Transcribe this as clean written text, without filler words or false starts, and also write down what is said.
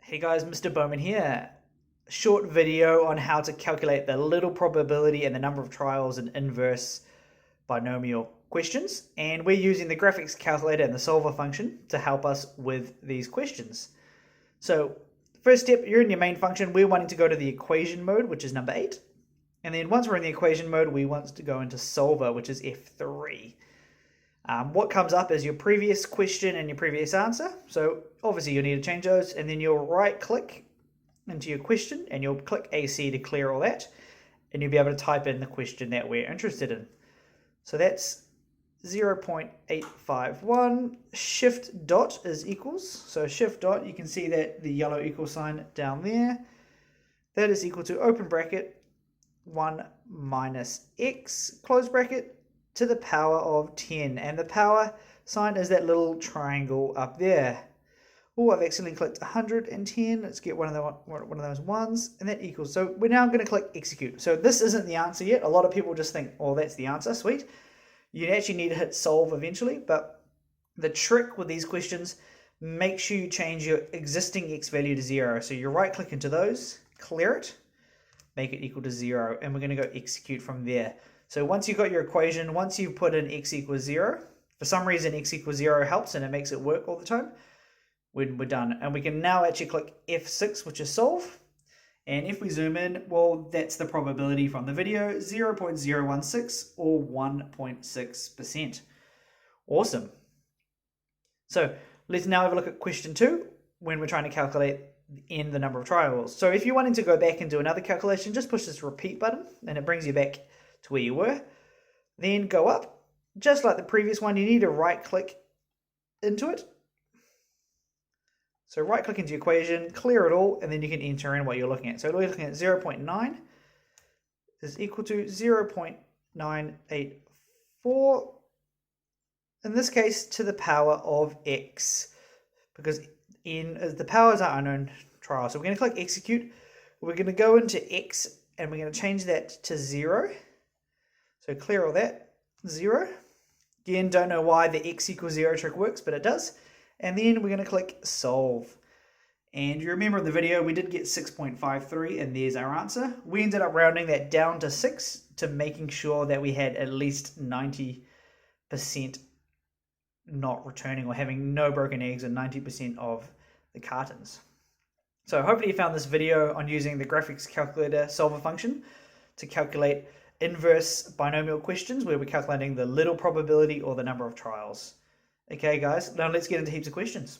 Hey guys, Mr. Bowman here. Short video on how to calculate the little probability and the number of trials in inverse binomial questions. And we're using the graphics calculator and the solver function to help us with these questions. So first step, you're in your main function. We're wanting to go to the equation mode, which is number 8. And then once we're in the equation mode, we want to go into solver, which is F3. What comes up is your previous question and your previous answer. So obviously you'll need to change those, and then you'll right click into your question and you'll click AC to clear all that, and you'll be able to type in the question that we're interested in. So that's 0.851. Shift dot is equals. So shift dot, you can see that the yellow equal sign down there, that is equal to open bracket 1 minus x close bracket to the power of 10, and the power sign is that little triangle up there. Oh, I've accidentally clicked 110. Let's get one of those ones, and that equals. So we're now going to click execute. So this isn't the answer yet. A lot of people just think, oh, that's the answer, sweet. You actually need to hit solve eventually, but the trick with these questions, make sure you change your existing x value to 0. So you right click into those, clear it, make it equal to 0, and we're going to go execute from there. So once you've got your equation, once you put in x equals 0, for some reason x equals 0 helps and it makes it work all the time, when we're done. And we can now actually click F6, which is solve. And if we zoom in, well, that's the probability from the video, 0.016 or 1.6%. Awesome. So let's now have a look at question 2 when we're trying to calculate the number of trials. So if you're wanting to go back and do another calculation, just push this repeat button and it brings you back to where you were. Then go up, just like the previous one. You need to right click into it. So right click into your equation, clear it all, and then you can enter in what you're looking at. So we're looking at 0.9 is equal to 0.984, in this case to the power of x, because the powers are unknown trial. So we're going to click execute. We're going to go into x and we're going to change that to 0. So clear all that, 0. Again, don't know why the x equals 0 trick works, but it does. And then we're going to click solve. And you remember in the video, we did get 6.53, and there's our answer. We ended up rounding that down to 6 to making sure that we had at least 90% not returning or having no broken eggs and 90% of the cartons. So hopefully you found this video on using the graphics calculator solver function to calculate inverse binomial questions where we're calculating the little probability or the number of trials. Okay guys, now let's get into heaps of questions.